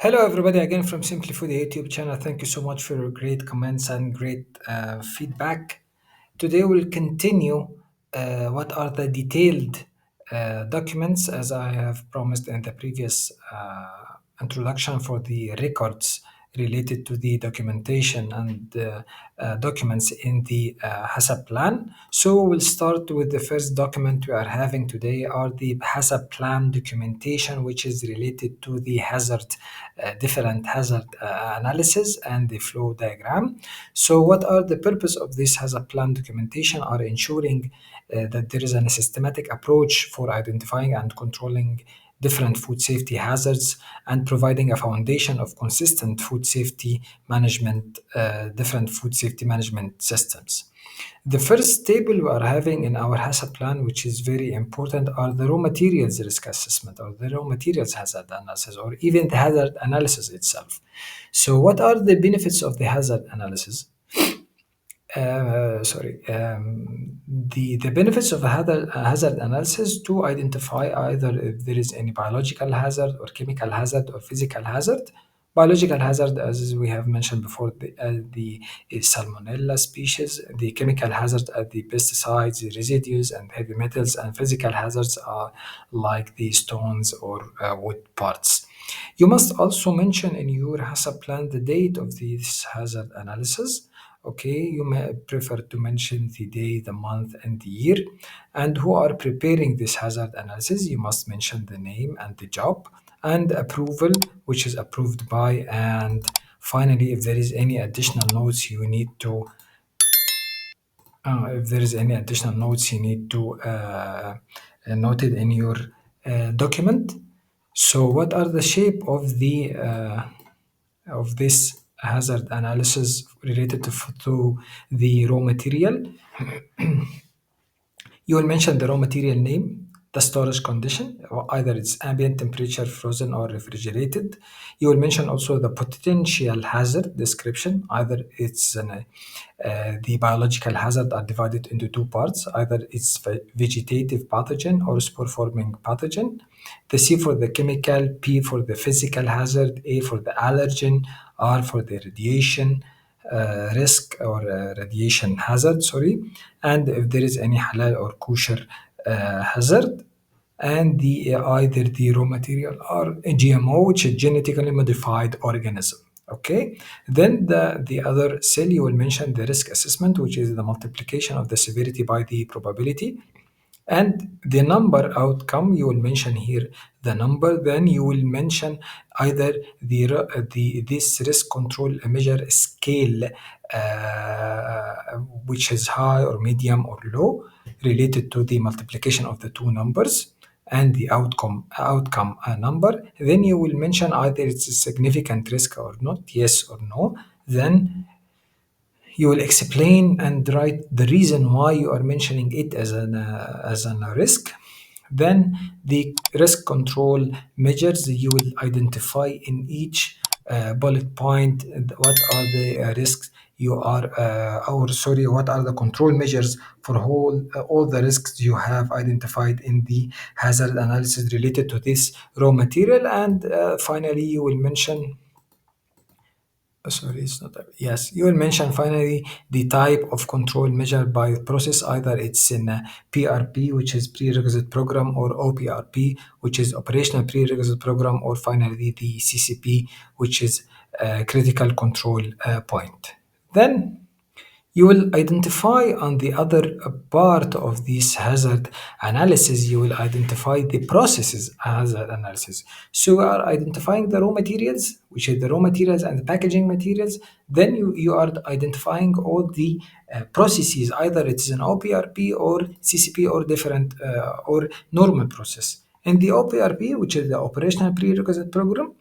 Hello, everybody, again from Simplyfoodea YouTube channel. Thank you so much for your great comments and great feedback. Today, we'll continue what are the detailed documents, as I have promised in the previous introduction for the records related to the documentation and documents in the HACCP plan. So we'll start with the first document we are having today are the HACCP plan documentation, which is related to the different hazard analysis and the flow diagram. So what are the purpose of this HACCP plan documentation are ensuring that there is a systematic approach for identifying and controlling different food safety hazards and providing a foundation of consistent food safety management, different food safety management systems. The first table we are having in our HACCP plan, which is very important, are the raw materials risk assessment or the raw materials hazard analysis or even the hazard analysis itself. So, what are the benefits of the hazard analysis? The benefits of a hazard analysis to identify either if there is any biological hazard or chemical hazard or physical hazard. Biological hazard, as we have mentioned before, the salmonella species. The chemical hazard are the pesticides, the residues, and heavy metals. And physical hazards are like the stones or wood parts. You must also mention in your HACCP plan the date of this hazard analysis. Okay, you may prefer to mention the day, the month, and the year. And who are preparing this hazard analysis, you must mention the name and the job and approval, which is approved by. And finally, if there is any additional notes you need to note it in your document. So what are the shape of the of this hazard analysis related to the raw material? You will mention the raw material name, the storage condition, or either it's ambient temperature, frozen, or refrigerated. You will mention also the potential hazard description, either the biological hazard are divided into two parts, either it's vegetative pathogen or spore-forming pathogen. The C for the chemical, P for the physical hazard, A for the allergen, R for the radiation risk or radiation hazard, sorry, and if there is any halal or kosher hazard, and either the raw material or a GMO, which is genetically modified organism. Okay, then the other cell you will mention the risk assessment, which is the multiplication of the severity by the probability, and the number outcome you will mention here the number. Then you will mention either this risk control measure scale, which is high or medium or low, related to the multiplication of the two numbers and the outcome number. Then you will mention either it's a significant risk or not, yes or no. Then you will explain and write the reason why you are mentioning it as a risk. Then the risk control measures you will identify in each bullet point. What are the risks you are, or sorry, what are the control measures for all the risks you have identified in the hazard analysis related to this raw material. And finally, you will mention sorry, it's not that. Yes, you will mention finally the type of control measured by process, either it's in a PRP, which is prerequisite program, or OPRP, which is operational prerequisite program, or finally the CCP, which is critical control point. Then you will identify on the other part of this hazard analysis, you will identify the processes hazard analysis. So we are identifying the raw materials, which is the raw materials and the packaging materials. Then you are identifying all the processes, either it is an OPRP or CCP or different or normal process. In the OPRP, which is the operational prerequisite program,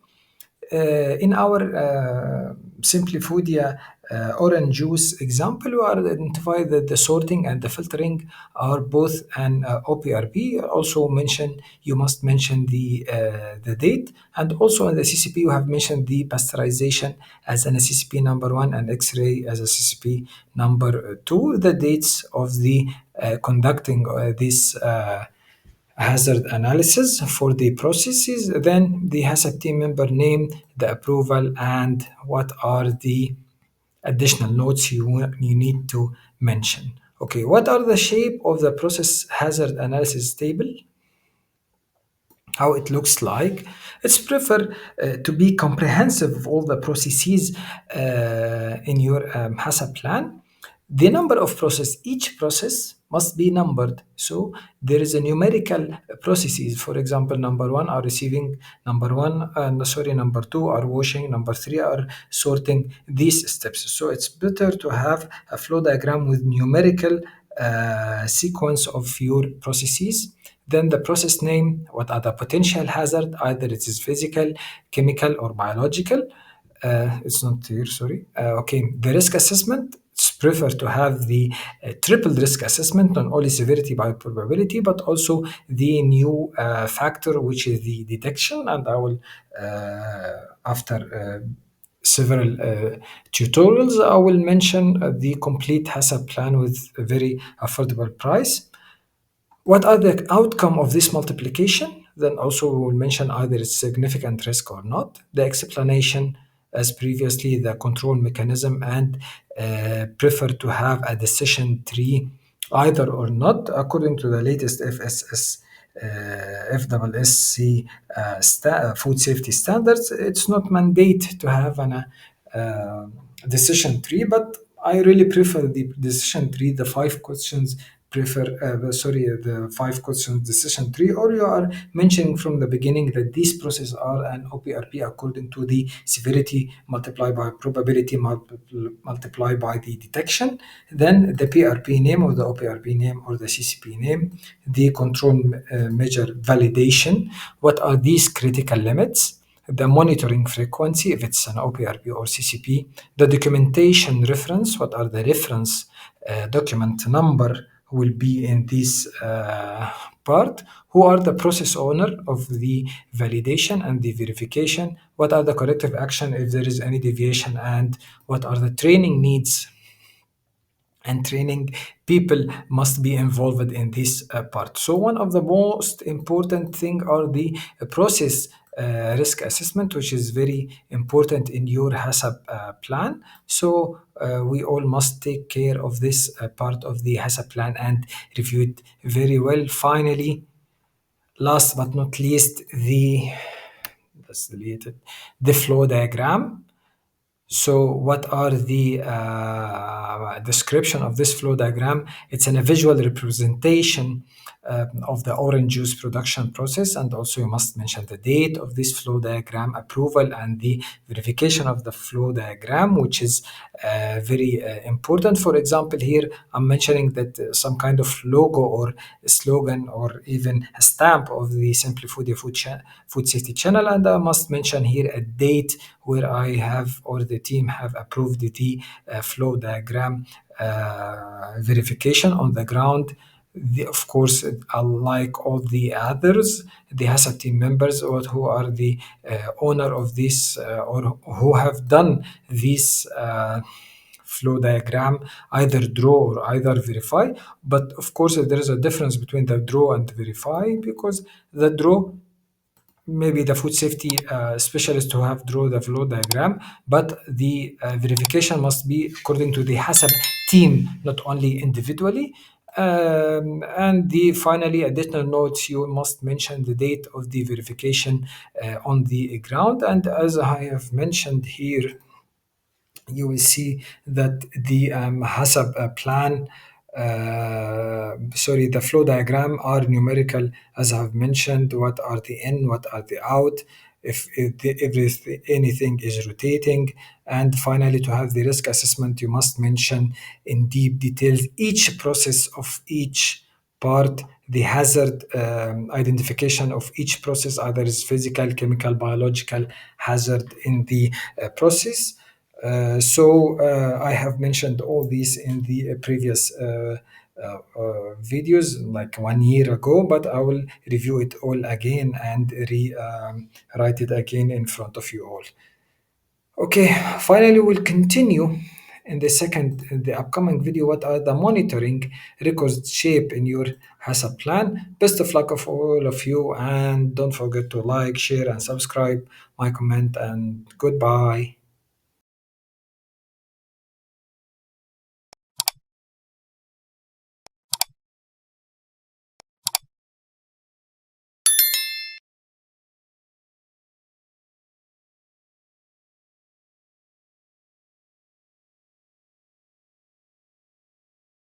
in our Simplyfoodea orange juice example, we are identify that the sorting and the filtering are both an OPRP. Also mention you must mention the date, and also in the CCP you have mentioned the pasteurization as an CCP number 1 and X-ray as a CCP number 2. The dates of the conducting this hazard analysis for the processes, then the HACCP team member name, the approval, and what are the additional notes you need to mention. Okay, what are the shape of the process hazard analysis table? How it looks like. It's prefer to be comprehensive of all the processes in your HACCP plan. The number of process, each process must be numbered. So there is a numerical processes. For example, number one are receiving, number two are washing, number three are sorting, these steps. So it's better to have a flow diagram with numerical sequence of your processes. Then the process name, what are the potential hazard, either it is physical, chemical, or biological. It's not here, sorry. Okay, the risk assessment, it's prefer to have the triple risk assessment, not only severity by probability, but also the new factor, which is the detection. And I will, after several tutorials, I will mention the complete HACCP plan with a very affordable price. What are the outcome of this multiplication? Then also we will mention either it's significant risk or not. The explanation, as previously, the control mechanism, and prefer to have a decision tree either or not according to the latest FSS FSSC food safety standards. It's not mandate to have an decision tree, but I really prefer the decision tree, the five questions the five questions decision tree, or you are mentioning from the beginning that these processes are an OPRP according to the severity multiplied by probability multiplied by the detection. Then the PRP name or the OPRP name or the CCP name, the control measure validation. What are these critical limits? The monitoring frequency, if it's an OPRP or CCP, the documentation reference, what are the reference document number will be in this part, who are the process owner of the validation and the verification, what are the corrective action if there is any deviation, and what are the training needs and training people must be involved in this part. So one of the most important thing are the process risk assessment, which is very important in your HACCP plan. So we all must take care of this part of the HACCP plan and review it very well. Finally, last but not least, the flow diagram. So what are the description of this flow diagram? It's a visual representation of the orange juice production process, and also you must mention the date of this flow diagram, approval, and the verification of the flow diagram, which is very important. For example, here I'm mentioning that some kind of logo or slogan or even a stamp of the Simplyfoodea food safety channel, and I must mention here a date where I have or the team have approved the flow diagram verification on the ground. Of course, unlike all the others, the HACCP team members or who are the owner of this or who have done this flow diagram either draw or either verify. But of course, there is a difference between the draw and verify, because the draw, maybe the food safety specialist who have draw the flow diagram, but the verification must be according to the HACCP team, not only individually. And the finally additional notes, you must mention the date of the verification on the ground. And as I have mentioned here, you will see that the HACCP plan, the flow diagram are numerical, as I've mentioned. What are the in, what are the out, if anything is rotating. And finally, to have the risk assessment, you must mention in deep details each process of each part, the hazard identification of each process, either is physical, chemical, biological hazard in the process. I have mentioned all these in the previous videos like 1 year ago, but I will review it all again and write it again in front of you all. Okay, finally we'll continue in the upcoming video, what are the monitoring records shape in your HACCP plan. Best of luck of all of you, and don't forget to like, share, and subscribe, my comment, and goodbye.